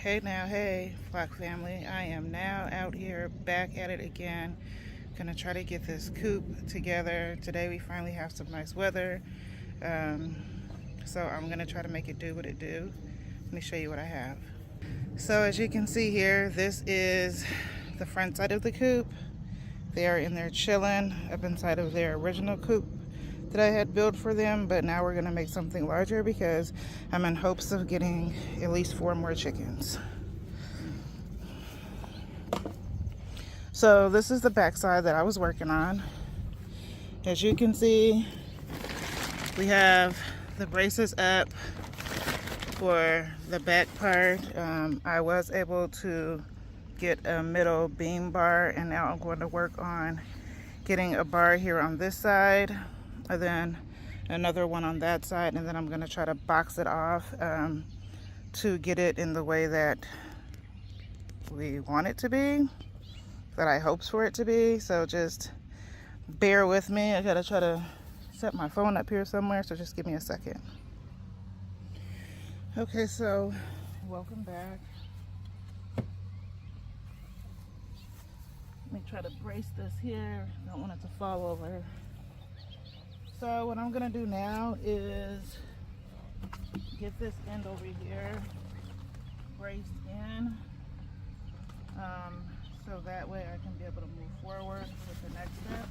Hey now, hey, flock family. I am now out here back at it again. Gonna try to get this coop together. Today we finally have some nice weather. So I'm gonna try to make it do what it do. Let me show you what I have. So as you can see here, this is the front side of the coop. They are in there chilling up inside of their original coop that I had built for them, but now we're gonna make something larger because I'm in hopes of getting at least 4 more chickens. So this is the backside that I was working on. As you can see, we have the braces up for the back part. I was able to get a middle beam bar, and now I'm going to work on getting a bar here on this side, and then another one on that side, and then I'm going to try to box it off to get it in the way that we want it to be, that I hopes for it to be. So just bear with me. I gotta try to set my phone up here somewhere, so just give me a second. Okay, so welcome back. Let me try to brace this here. Don't want it to fall over. So what I'm gonna do now is get this end over here braced in, so that way I can be able to move forward with the next step.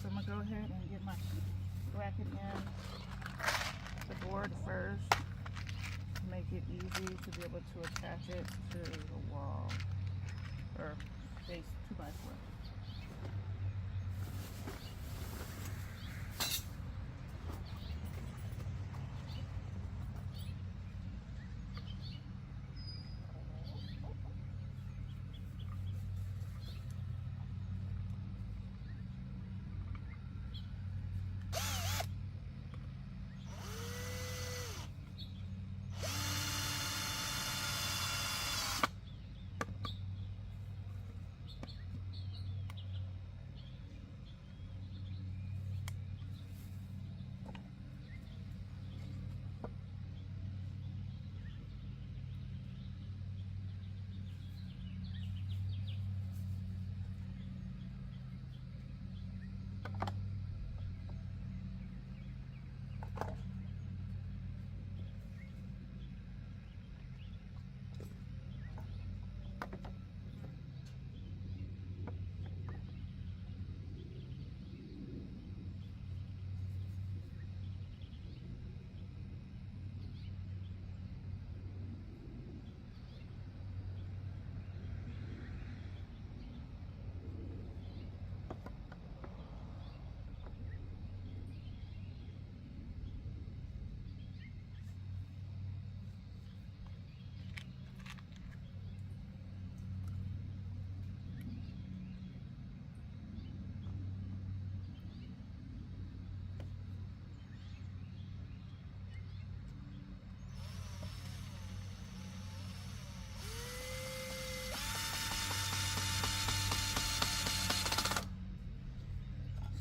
So I'm gonna go ahead and get my bracket in the board first to make it easy to be able to attach it to the wall or base 2x4.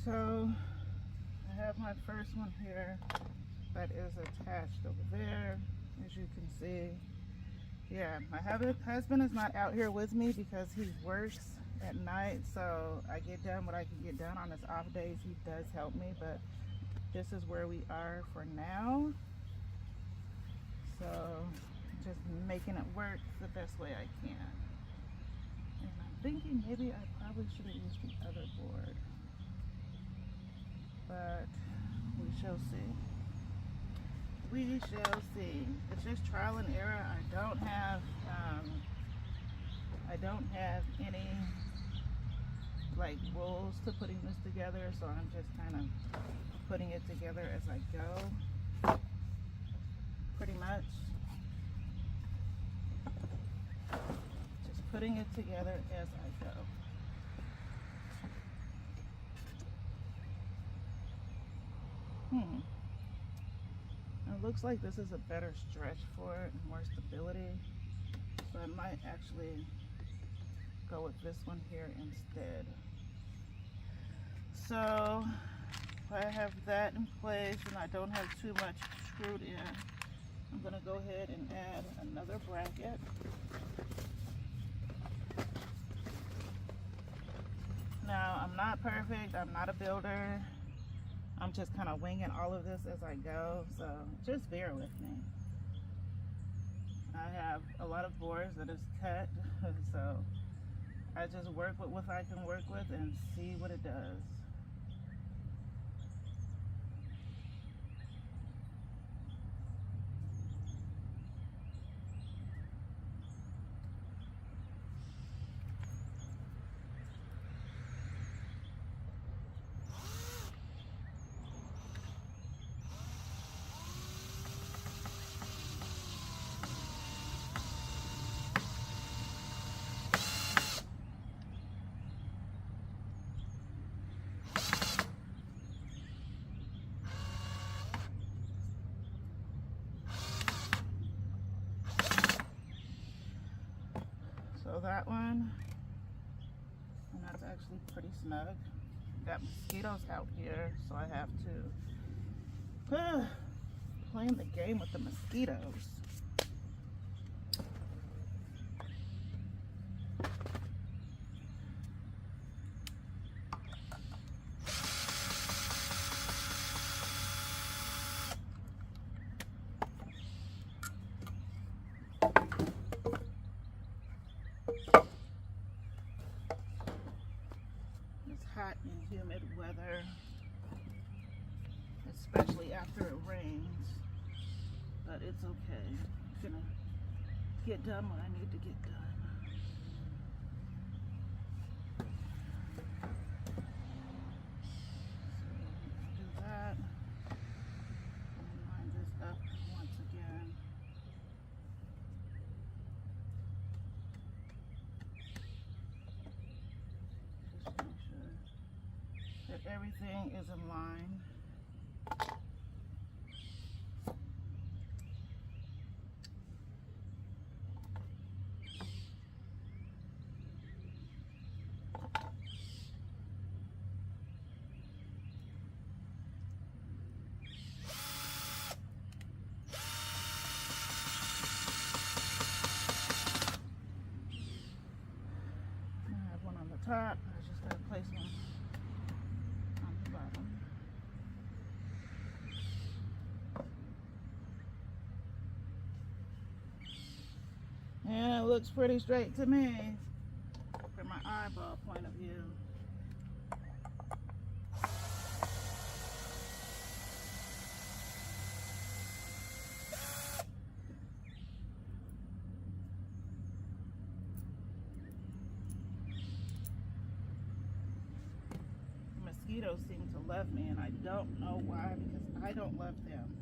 So I have my first one here that is attached over there, as you can see. Yeah, my husband is not out here with me because he works at night, so I get done what I can get done on his off days. He does help me, but this is where we are for now. So just making it work the best way I can. And I'm thinking maybe I probably should have used the other board, but we shall see. We shall see. It's just trial and error. I don't have any like rules to putting this together, so I'm just kind of putting it together as I go, pretty much. Just putting it together as I go. It looks like this is a better stretch for it and more stability, so I might actually go with this one here instead. So I have that in place and I don't have too much screwed in. I'm going to go ahead and add another bracket. Now, I'm not perfect. I'm not a builder. I'm just kind of winging all of this as I go, so just bear with me. I have a lot of boards that is cut, so I just work with what I can work with and see what it does. So that one, and that's actually pretty snug. Got mosquitoes out here, so I have to playing the game with the mosquitoes. Hot and humid weather, especially after it rains, but it's okay. I'm gonna get done what I need to get done. So do that and line this up once again. Just make sure that everything is in line. I have one on the top. I just gotta place one on the bottom. And it looks pretty straight to me from my eyeball point of view. The mosquitoes seem to love me, and I don't know why, because I don't love them.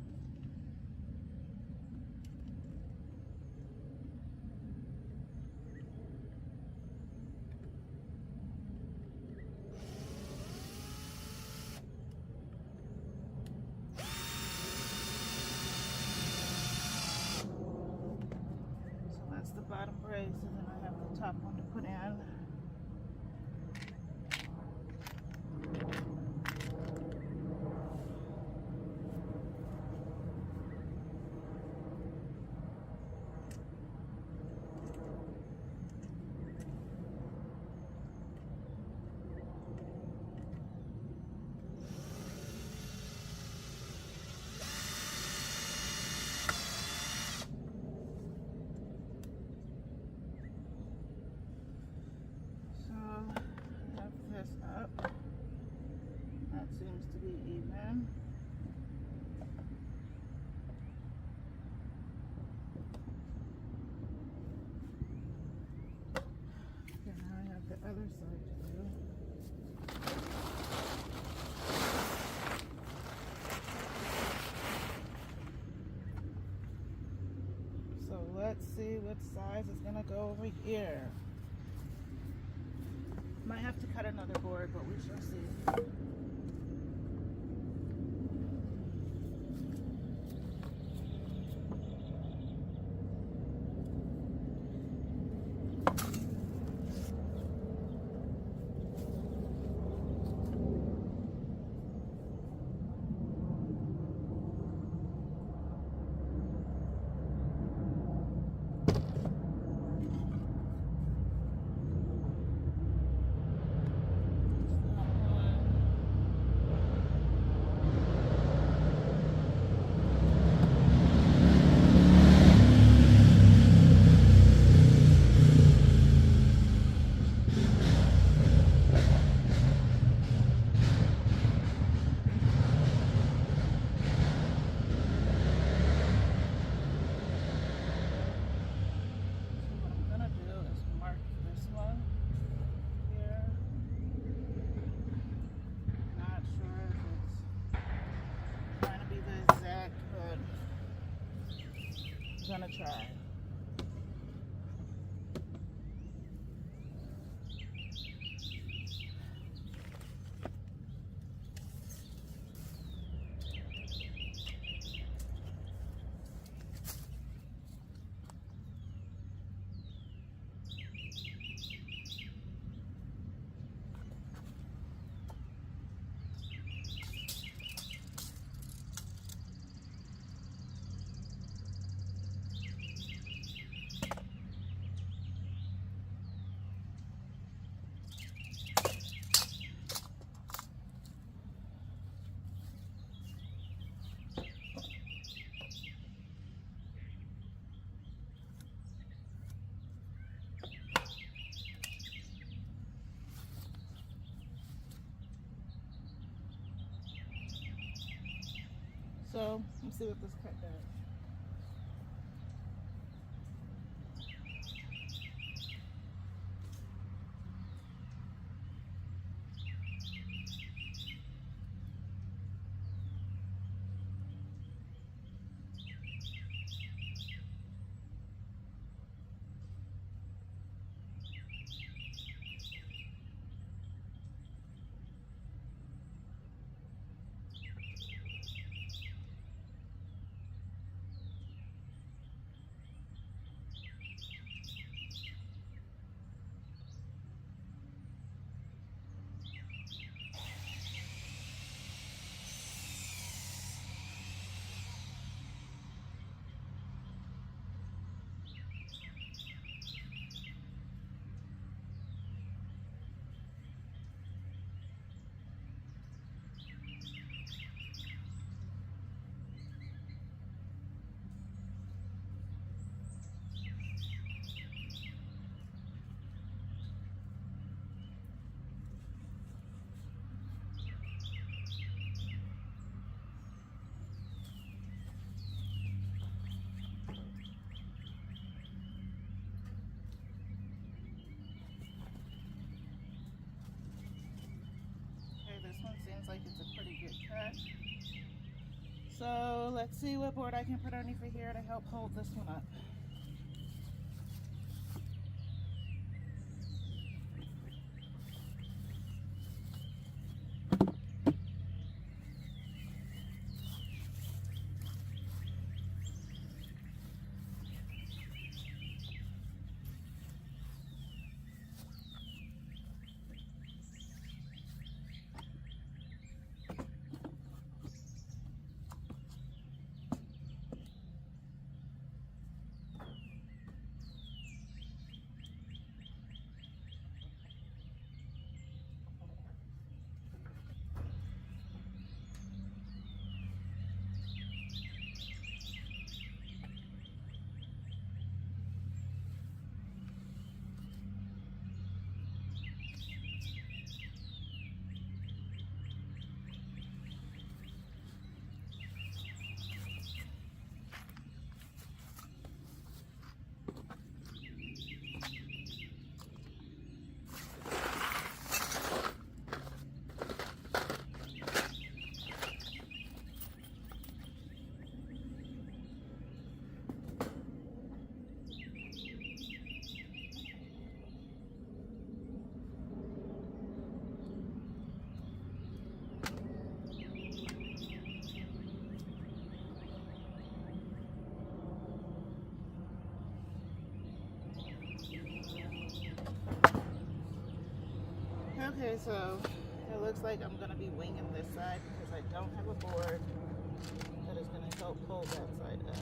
The bottom brace, and then I have the top one to put in. the other side too. So let's see what size is gonna go over here. Might have to cut another board, but we shall see. Gonna try. So let's see what this cut does. This one seems like it's a pretty good cut. So let's see what board I can put underneath here to help hold this one up. Okay, so it looks like I'm gonna be winging this side because I don't have a board that is gonna help pull that side up.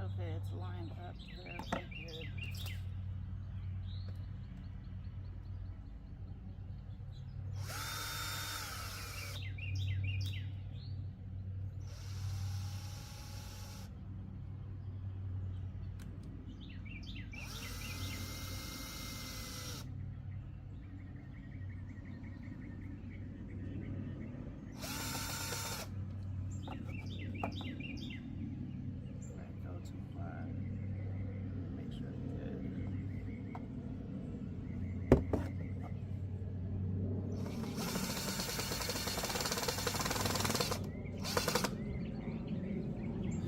Okay, it's lined up very good. Right, go too far. Make sure it's good.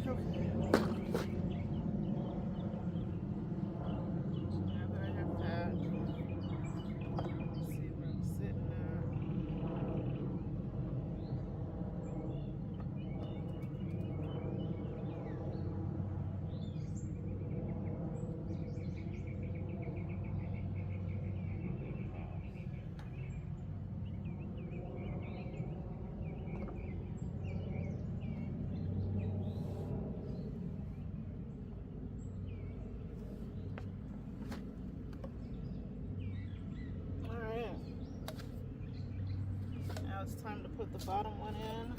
Okay. So now that I have that, let's see where I'm sitting at. Alright, now it's time to put the bottom one in.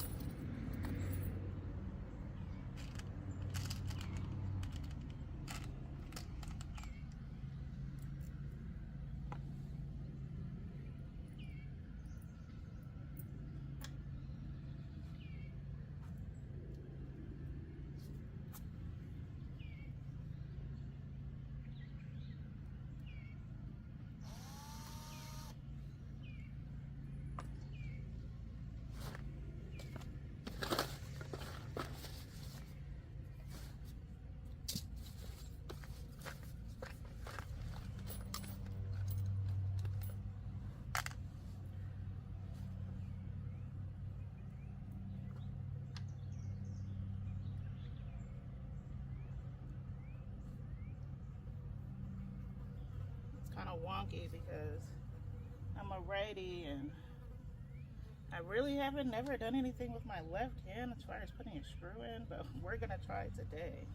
of wonky because I'm a righty and I really haven't never done anything with my left hand as far as putting a screw in, but we're gonna try it today.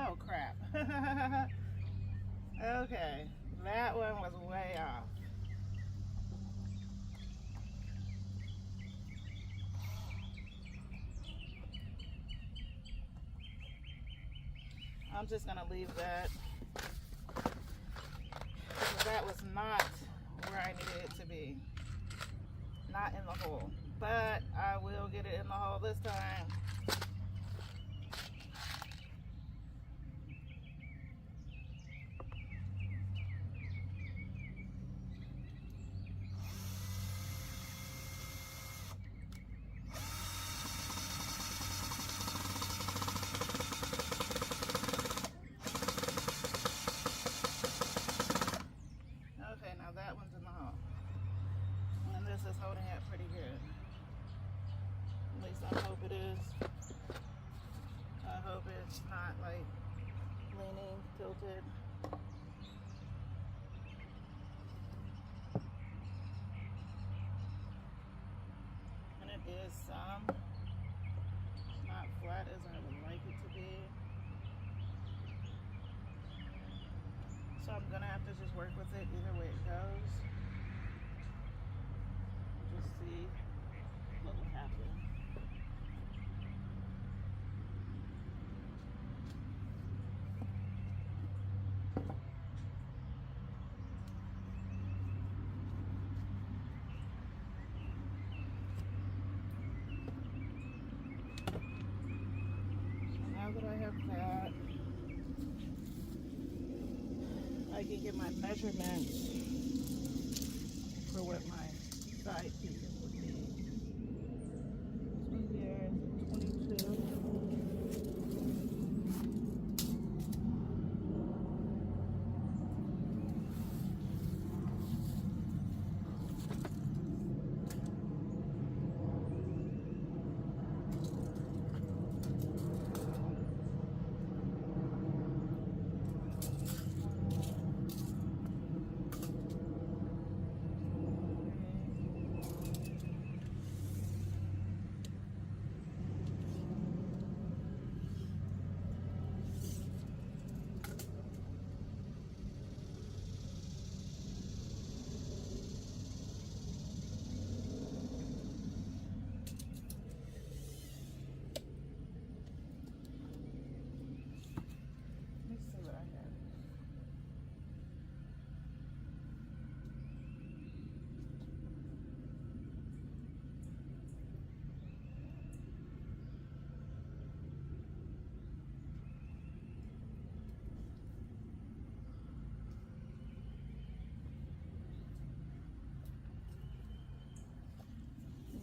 Oh crap. Okay, that one was way off. I'm just gonna leave that because that was not where I needed it to be. Not in the hole, but I will get it in the hole this time. Okay, now that one's in the hole. And this is holding it pretty good. At least I hope it is. I hope it's not like leaning, tilted. And it is some. Not flat as I would like it to be. So I'm gonna have to just work with it either way it goes. Just see what will happen. Now that I have that, I can get my measurements for what my side pieces would be. This one here is 22. Let me see what I have.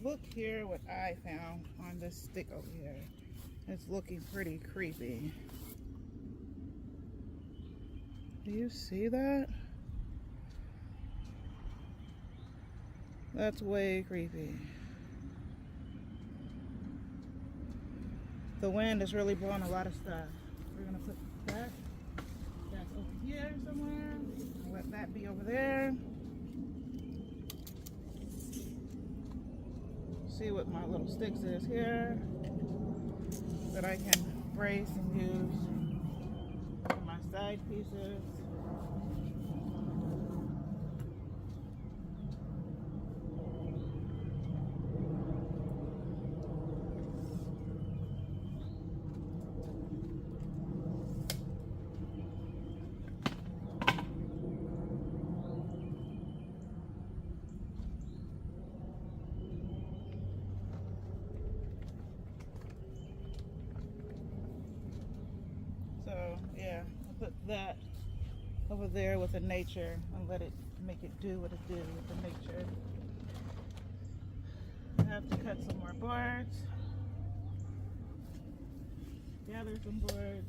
Look here what I found on this stick over here. It's looking pretty creepy. Do you see that? That's way creepy. The wind is really blowing a lot of stuff. We're gonna put that's over here somewhere. I'll let that be over there. See what my little sticks is here that I can brace and use for my side pieces. So yeah, I'll put that over there with the nature and let it make it do what it do with the nature. I have to cut some more boards, gather some boards.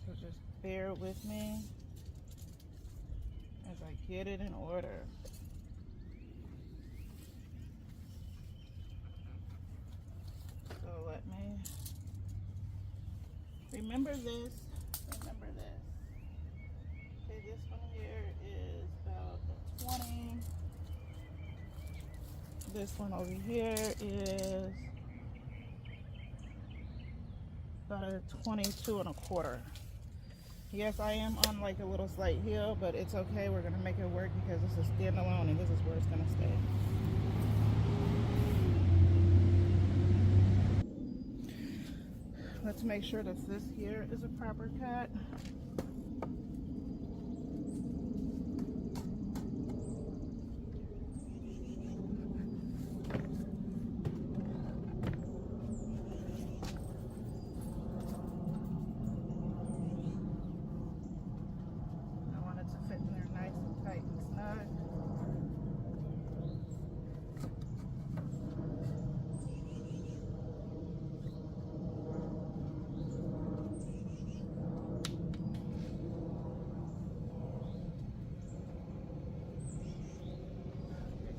So just bear with me as I get it in order. So let me remember this. Okay, this one here is about a 20. This one over here is about a 22.25. Yes, I am on like a little slight hill, but it's okay. We're gonna make it work because this is standalone and this is where it's gonna stay. Let's make sure that this here is a proper cut. I want it to fit in there nice and tight and snug.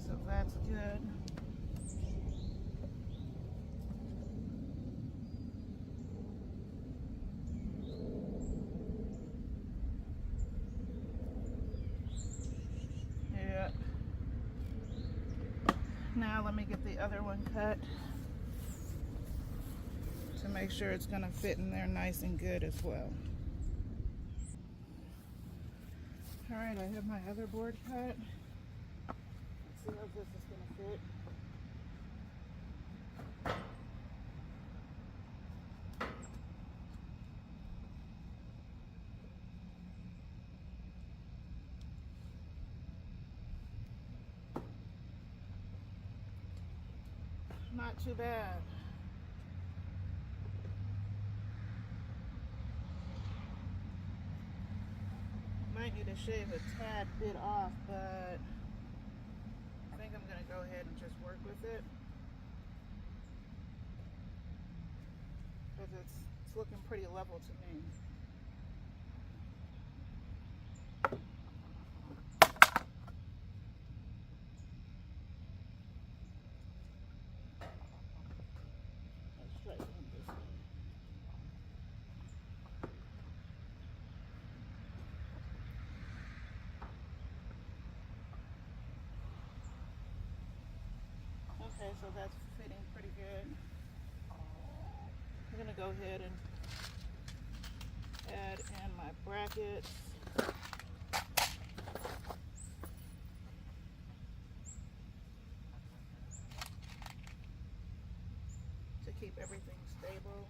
So that's good. Yeah. Now let me get the other one cut to make sure it's gonna fit in there nice and good as well. All right, I have my other board cut. See how this is going to fit. Not too bad. Might need to shave a tad bit off, but I think I'm going to go ahead and just work with it because it's looking pretty level to me. Let's try doing this way. Okay, so that's fitting pretty good. I'm gonna go ahead and add in my brackets. To keep everything stable.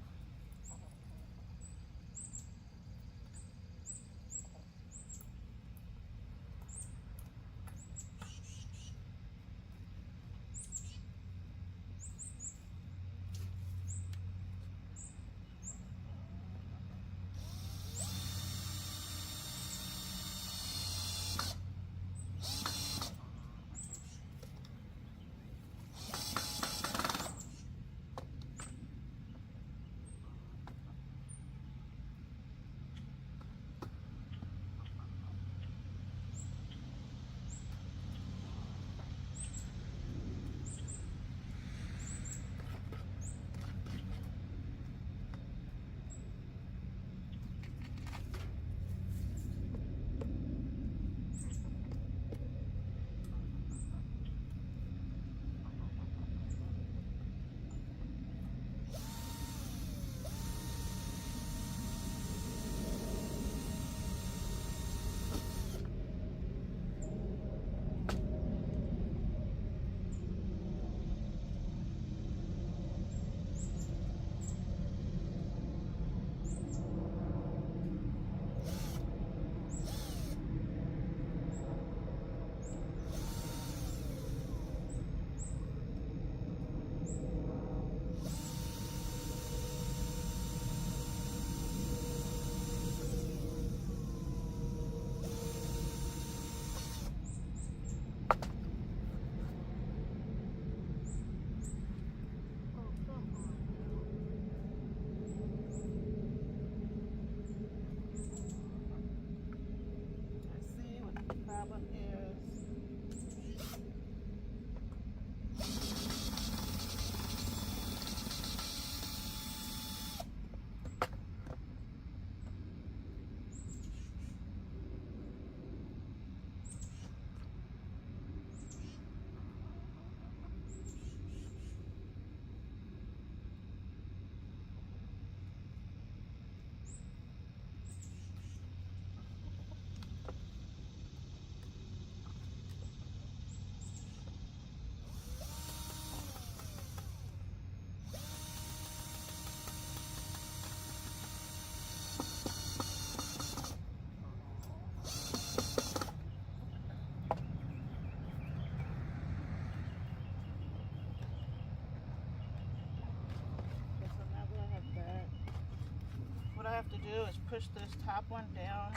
have to do is push this top one down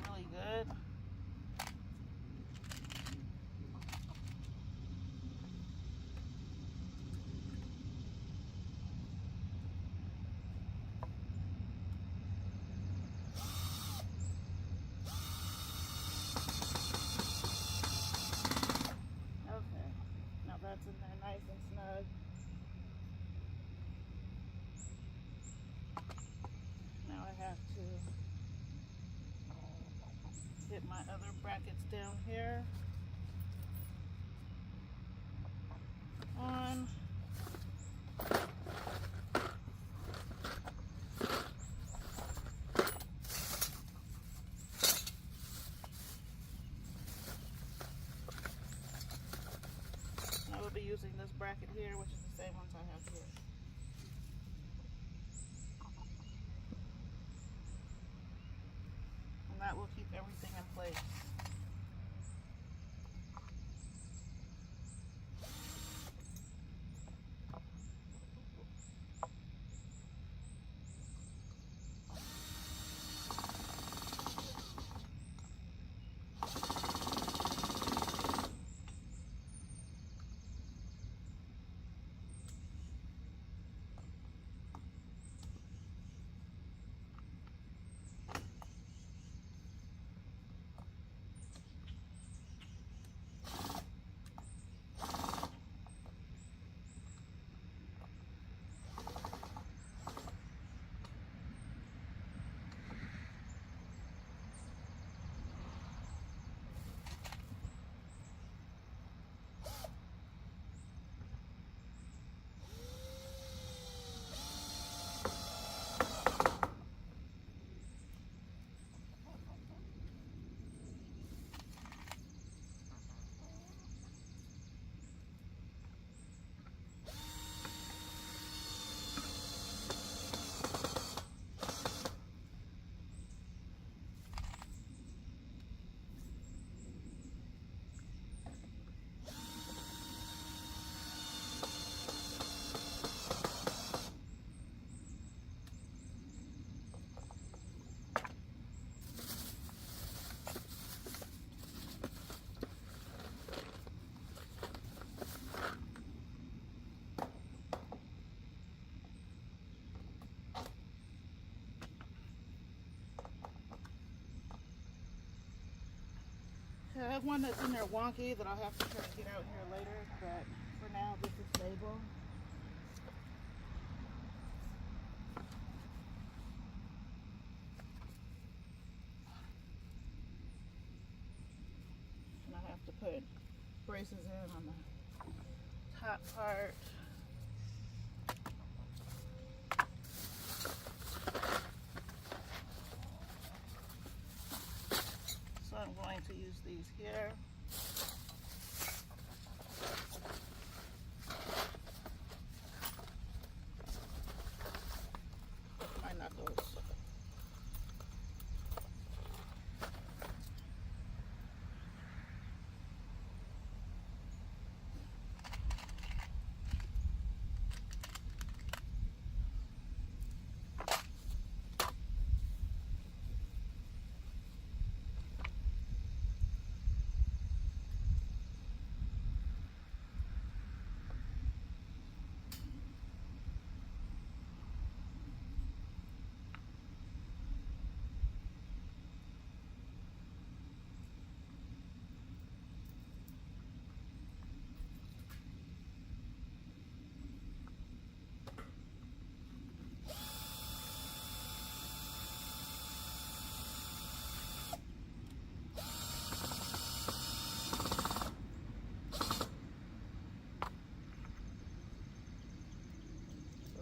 really good. Okay, now that's in there nice and snug. Now I have to get my other brackets down here on. I will be using this bracket here, which is the same ones I have here. And that will keep everything in place. I have one that's in there wonky that I'll have to try to get out here later, but for now this is stable. And I have to put braces in on the top part. So I'm going to use these here. My knuckles.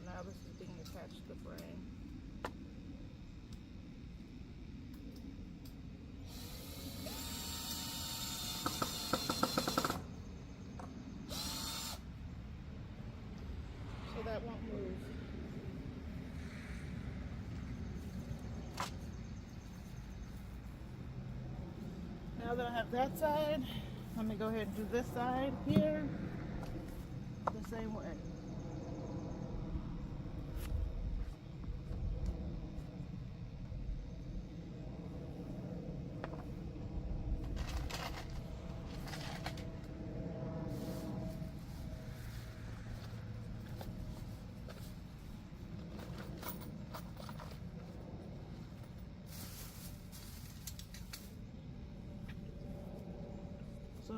Now this is being attached to the frame. So that won't move. Now that I have that side, let me go ahead and do this side here the same way.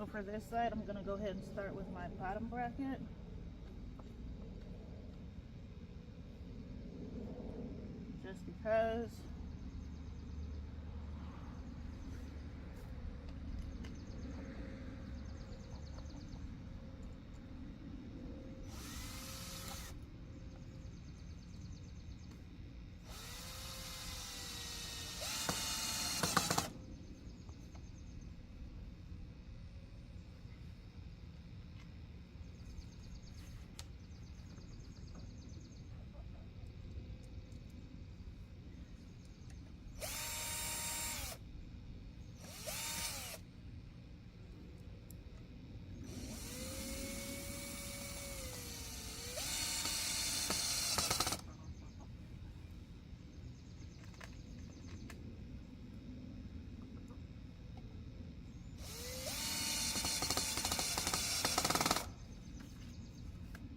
So for this side, I'm gonna go ahead and start with my bottom bracket. Just because.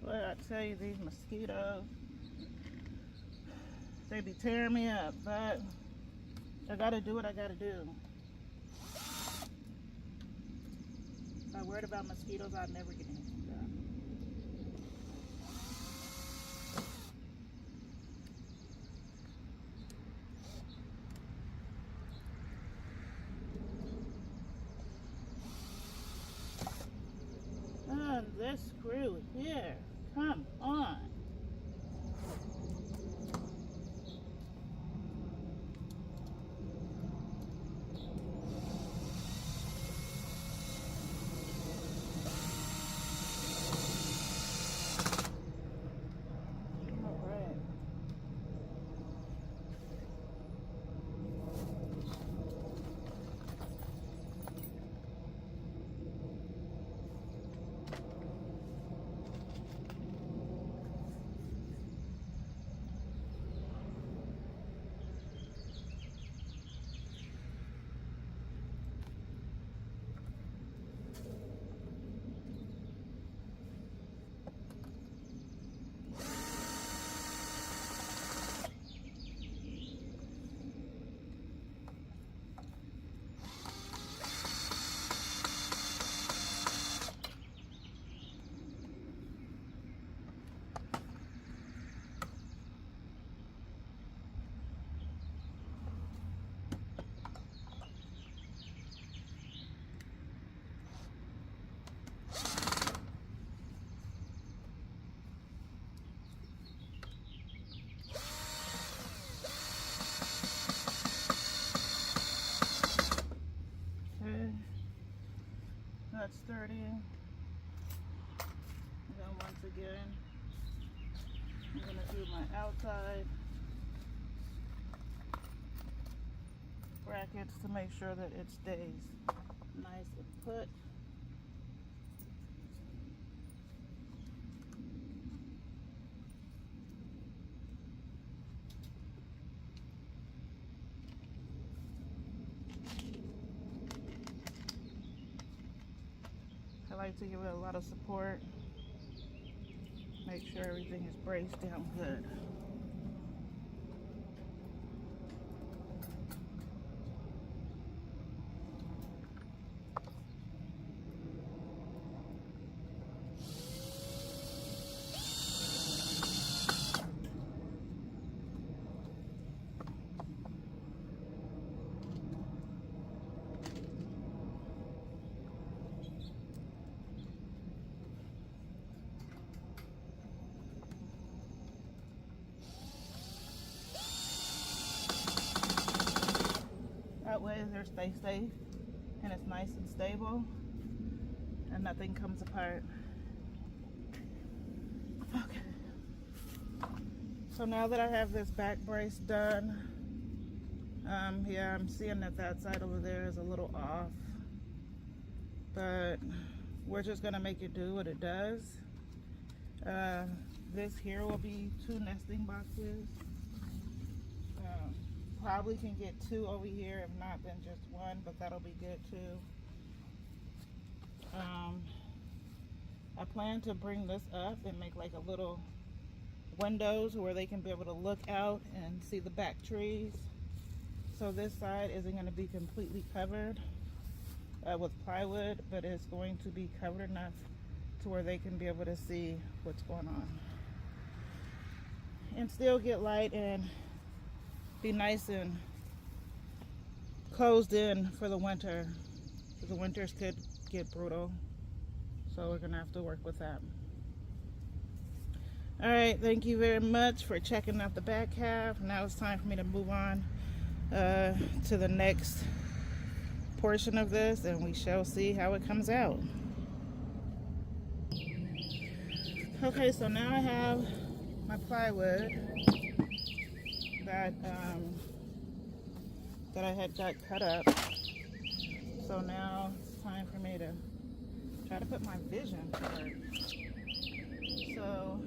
But I tell you, these mosquitoes, they be tearing me up, but I gotta do what I gotta do. If I worried about mosquitoes, I'd never get anything done. And this screw here, come on. That's sturdy. And then once again, I'm going to do my outside brackets to make sure that it stays nice and put. I like to give it a lot of support. Make sure everything is braced down good. That way they stay safe and it's nice and stable and nothing comes apart. Okay. So now that I have this back brace done, yeah, I'm seeing that that side over there is a little off, but we're just gonna make it do what it does. This here will be 2 nesting boxes. Probably can get 2 over here, if not then just 1, but that'll be good too. I plan to bring this up and make like a little windows where they can be able to look out and see the back trees. So this side isn't going to be completely covered. with plywood, but it's going to be covered enough to where they can be able to see what's going on and still get light and be nice and closed in for the winter, because the winters could get brutal, so we're gonna have to work with that. All right, thank you very much for checking out the back half. Now it's time for me to move on to the next portion of this, and we shall see how it comes out. Okay, so now I have my plywood that I had got cut up. So now it's time for me to try to put my vision to work. So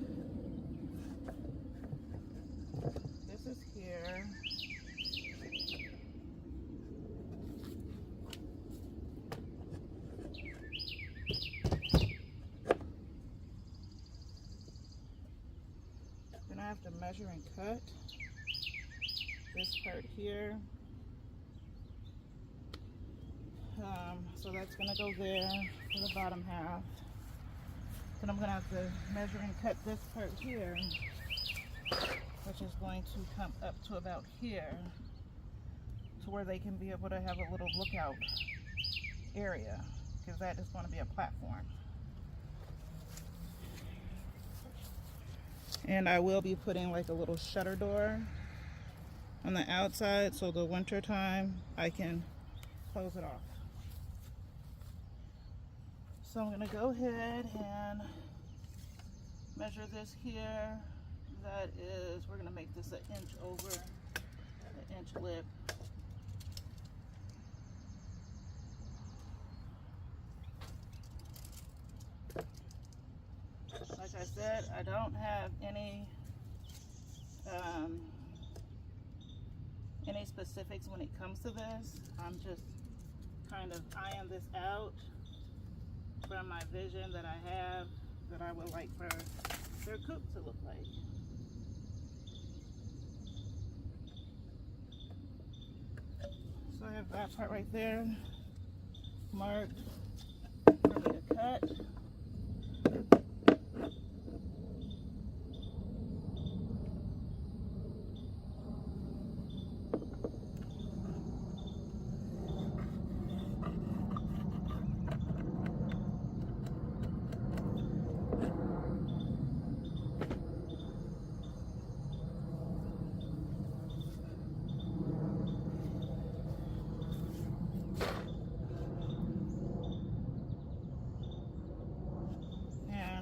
this is here. Then I have to measure and cut this part here. So that's going to go there for the bottom half. Then I'm going to have to measure and cut this part here, which is going to come up to about here, to where they can be able to have a little lookout area, because that is going to be a platform. And I will be putting like a little shutter door on the outside, so the winter time I can close it off. So I'm going to go ahead and measure this here. That is, we're going to make this 1 inch over, 1 inch lip. Like I said, I don't have any specifics when it comes to this. I'm just kind of eyeing this out from my vision that I have, that I would like for their coop to look like. So I have that part right there marked for me to cut.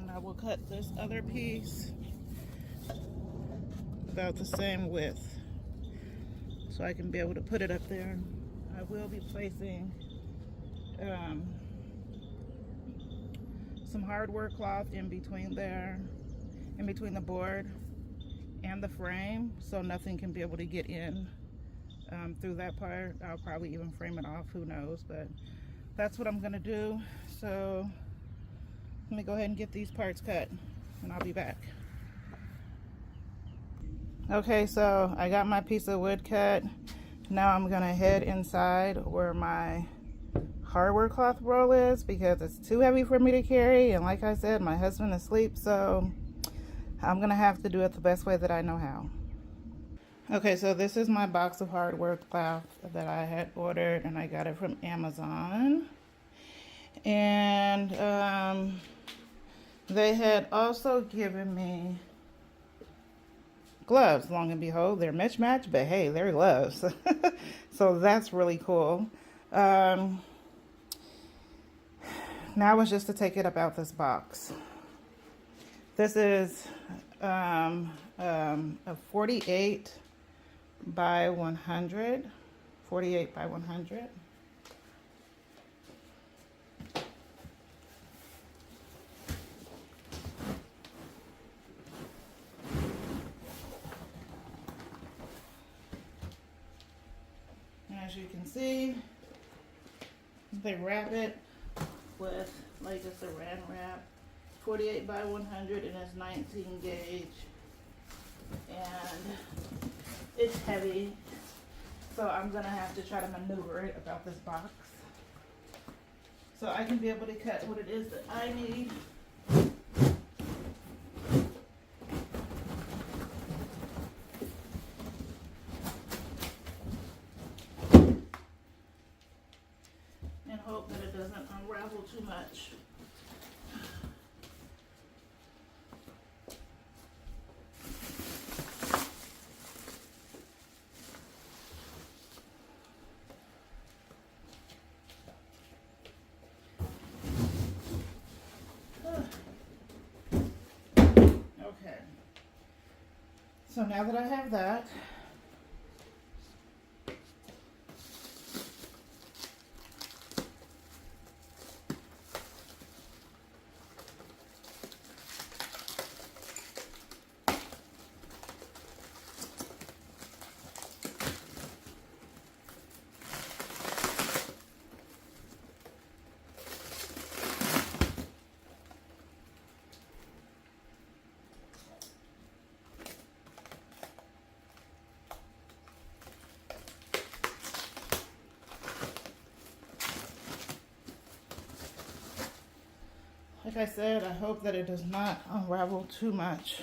I will cut this other piece about the same width, so I can be able to put it up there. I will be placing some hardware cloth in between there, in between the board and the frame, so nothing can be able to get in through that part. I'll probably even frame it off, who knows, but that's what I'm gonna do. So let me go ahead and get these parts cut, and I'll be back. Okay, so I got my piece of wood cut. Now I'm gonna head inside where my hardware cloth roll is, because it's too heavy for me to carry, and like I said, my husband is asleep, so I'm gonna have to do it the best way that I know how. Okay, so this is my box of hardware cloth that I had ordered, and I got it from Amazon. And they had also given me gloves. Long and behold, they're mismatched, but hey, they're gloves. So that's really cool. Now it's just to take it about this box. This is a 48 by 100. 48 by 100. As you can see, they wrap it with like just a Saran wrap, 48 by 100, and it's 19 gauge, and it's heavy, so I'm gonna have to try to maneuver it about this box. so I can be able to cut what it is that I need. And hope that it doesn't unravel too much. Okay. So now that I have that, like I said, I hope that it does not unravel too much.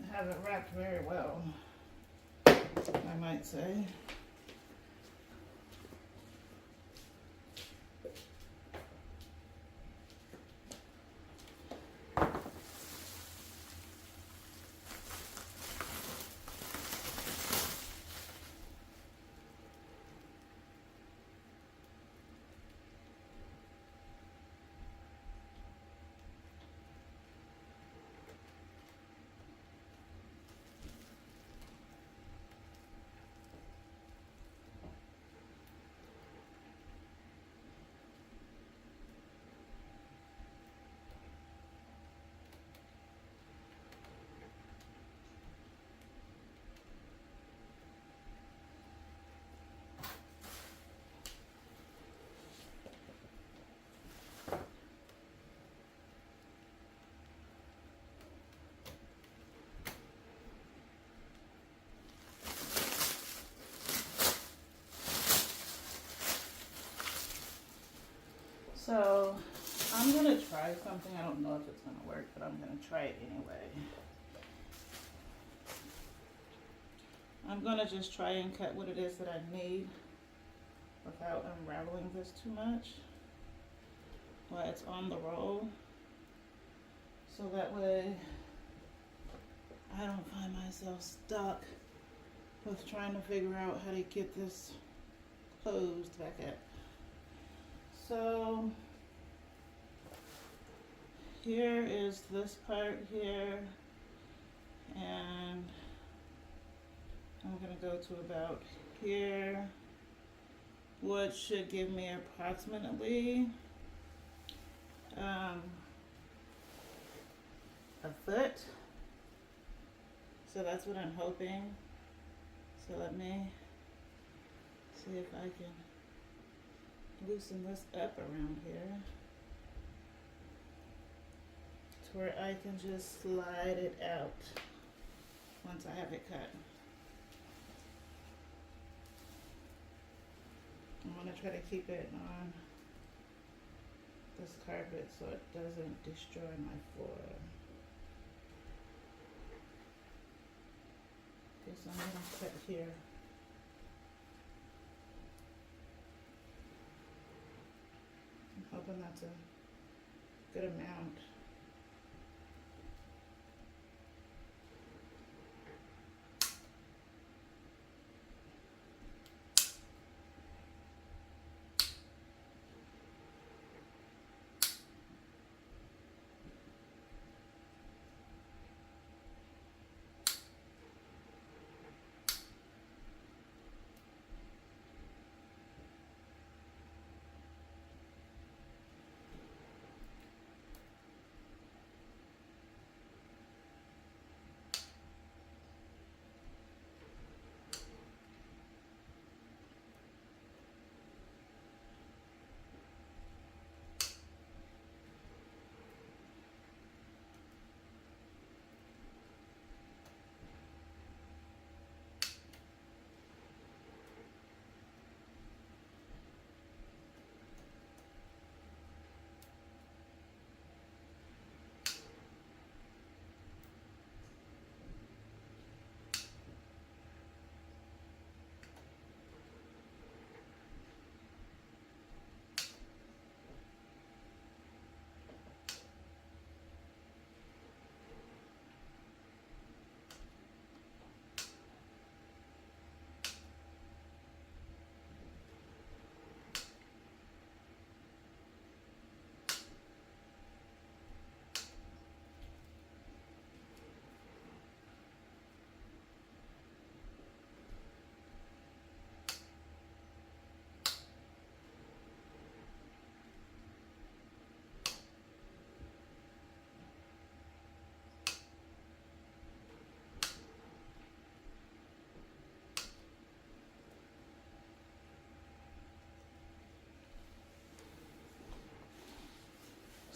I have it wrapped very well, I might say. So I'm gonna try something. I don't know if it's gonna work, but I'm gonna try it anyway. I'm gonna just try and cut what it is that I need without unraveling this too much while it's on the roll. So that way I don't find myself stuck with trying to figure out how to get this closed back up. So here is this part here, and I'm gonna go to about here, which should give me approximately a foot. So that's what I'm hoping. So let me see if I can loosen this up around here to where I can just slide it out once I have it cut. I'm going to try to keep it on this carpet so it doesn't destroy my floor. Okay, so I'm going to cut here. I'm hoping that's a good amount.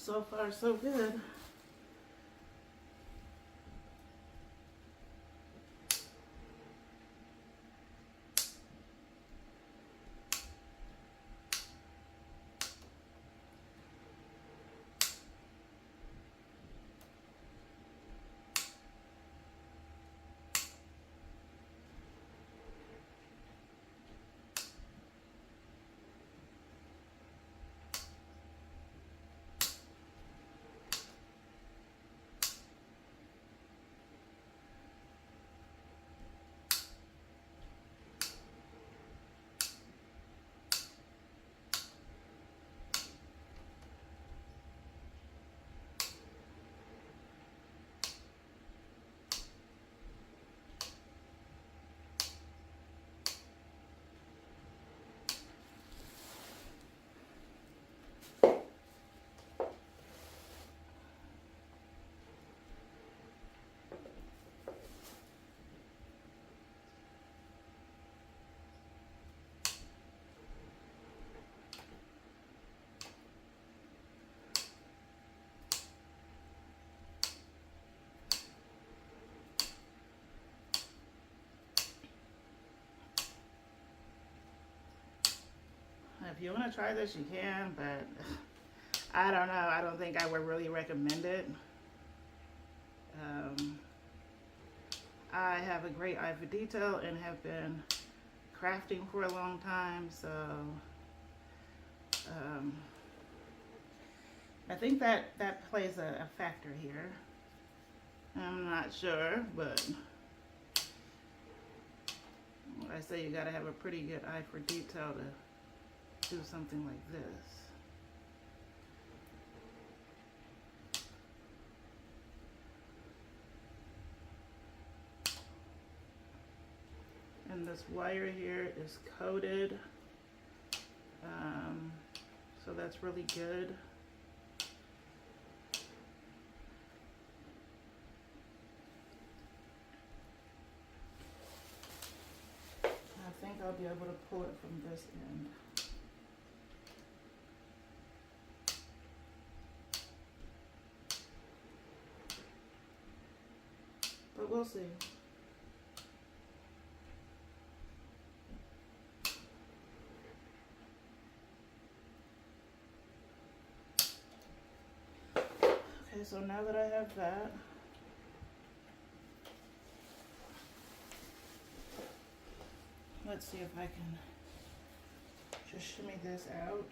So far, so good. If you want to try this, you can, but I don't know. I don't think I would really recommend it. I have a great eye for detail and have been crafting for a long time, so I think that plays a factor here. I'm not sure, but I say you gotta have a pretty good eye for detail to do something like this. And this wire here is coated, so that's really good. I think I'll be able to pull it from this end. But we'll see. Okay, so now that I have that, let's see if I can just shimmy this out.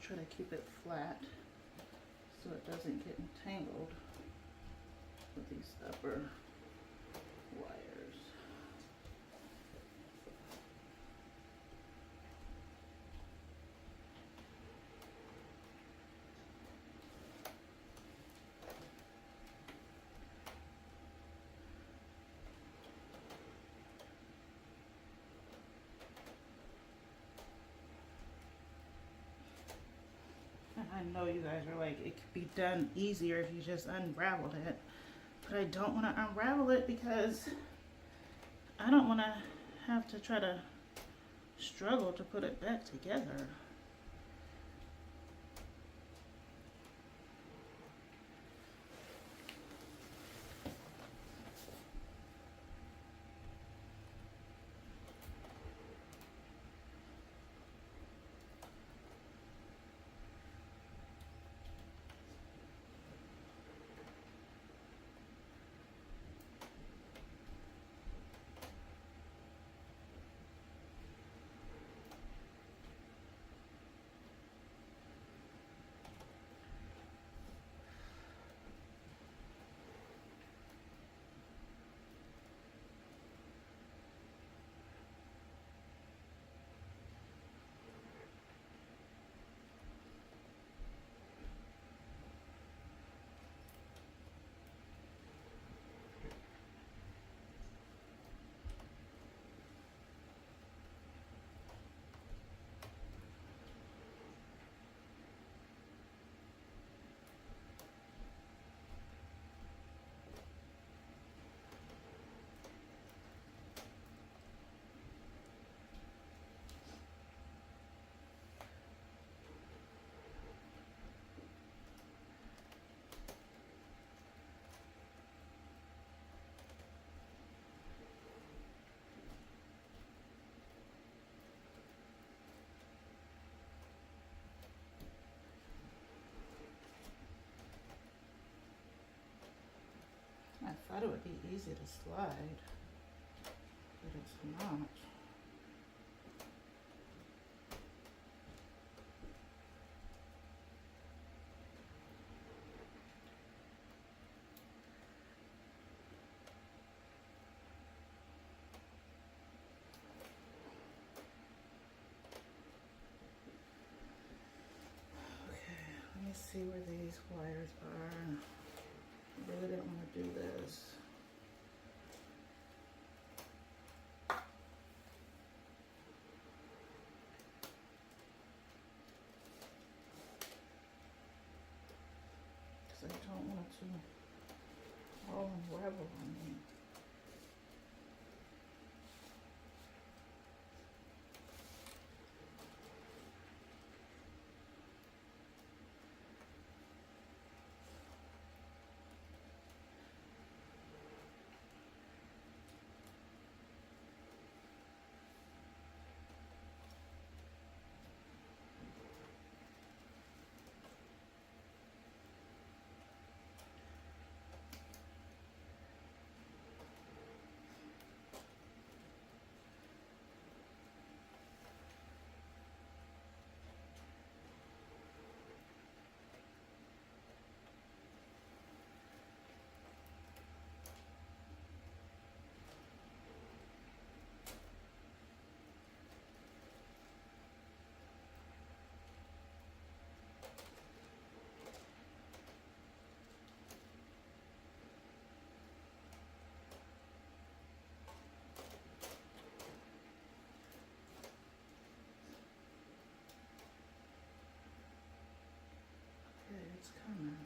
Try to keep it flat so it doesn't get entangled with these upper wires. I know you guys are like, it could be done easier if you just unraveled it, but I don't want to unravel it because I don't want to have to try to struggle to put it back together. I thought it would be easy to slide, but it's not. Let me see where these wires are. I really didn't want to do this. Because I don't want it to all unravel on me. Okay, it's coming.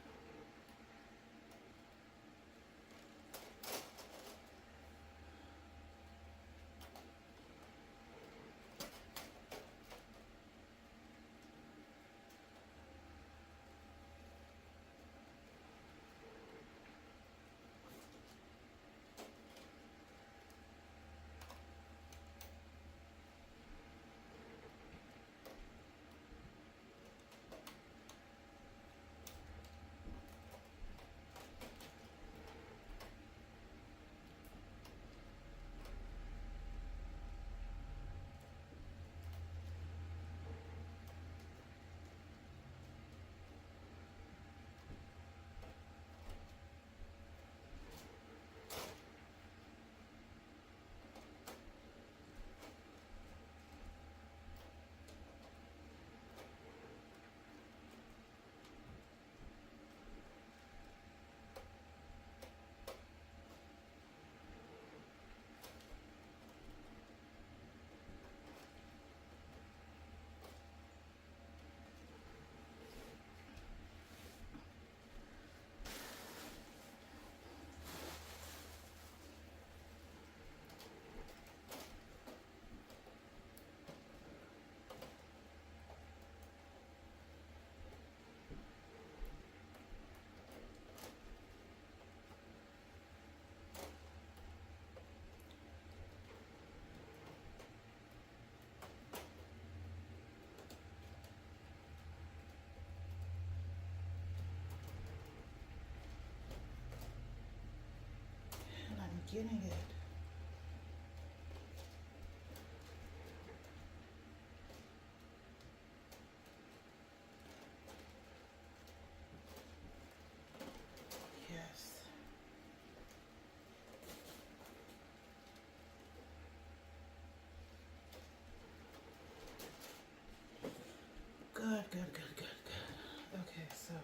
And I'm getting it. Yes. Good, good, good, good, good. Okay, so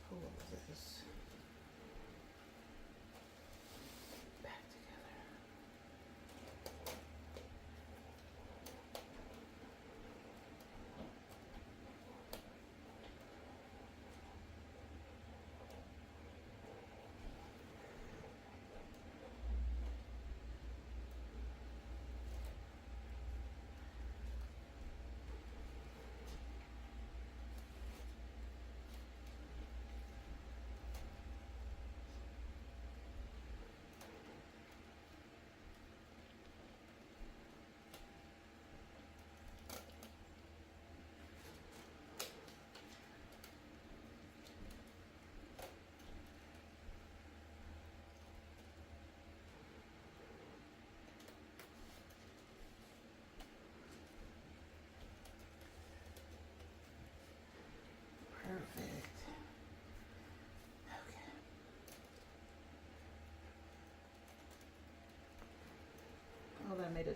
pull all this back together.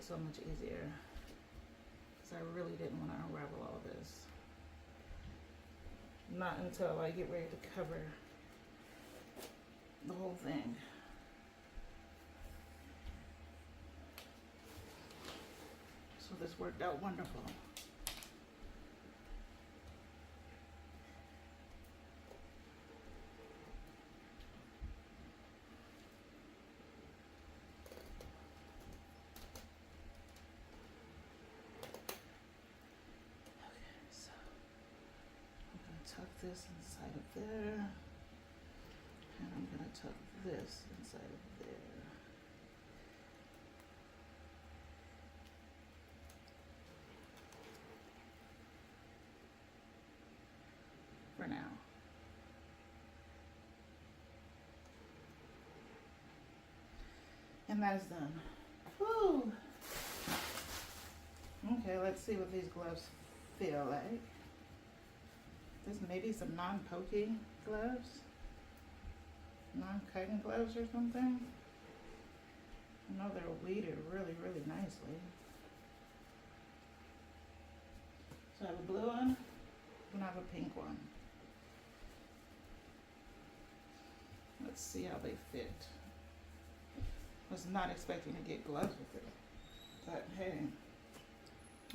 it so much easier, because I really didn't want to unravel all of this. Not until I get ready to cover the whole thing. So this worked out wonderful. Tuck this inside of there, and I'm going to tuck this inside of there. For now. And that is done. Woo! Okay, let's see what these gloves feel like. There's maybe some non-pokey gloves, non-cutting gloves or something. I know they're weeded really, really nicely. So I have a blue one, and I have a pink one. Let's see how they fit. Was not expecting to get gloves with it, but hey,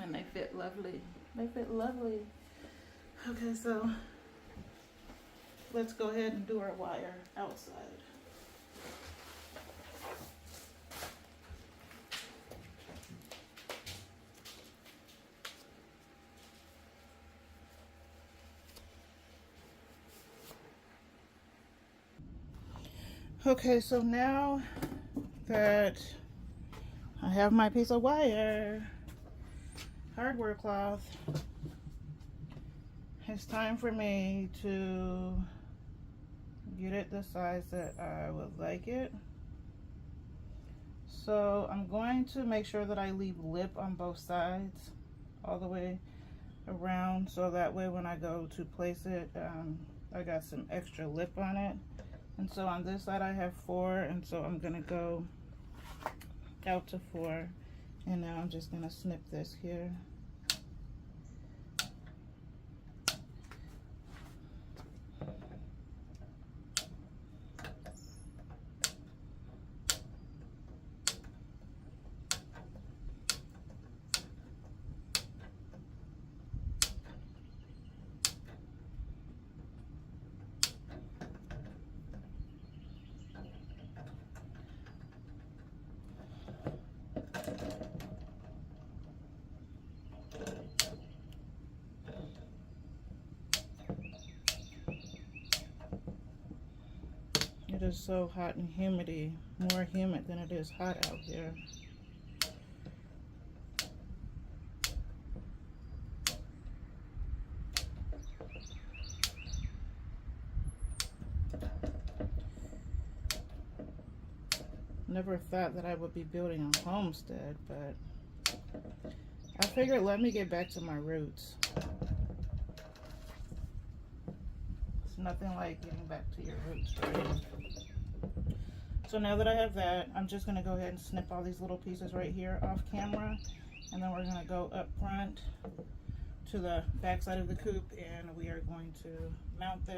and they fit lovely. They fit lovely. Okay, so let's go ahead and do our wire outside. Okay, so now that I have my piece of wire, hardware cloth, it's time for me to get it the size that I would like it. So I'm going to make sure that I leave lip on both sides all the way around, so that way when I go to place it, I got some extra lip on it. And so on this side I have 4, and so I'm gonna go out to 4, and now I'm just gonna snip this here. It is so hot and humid, more humid than it is hot out here. Never thought that I would be building a homestead, but I figured let me get back to my roots. It's nothing like getting back to your roots, right? So now that I have that, I'm just going to go ahead and snip all these little pieces right here off camera, and then we're going to go up front to the back side of the coop, and we are going to mount this.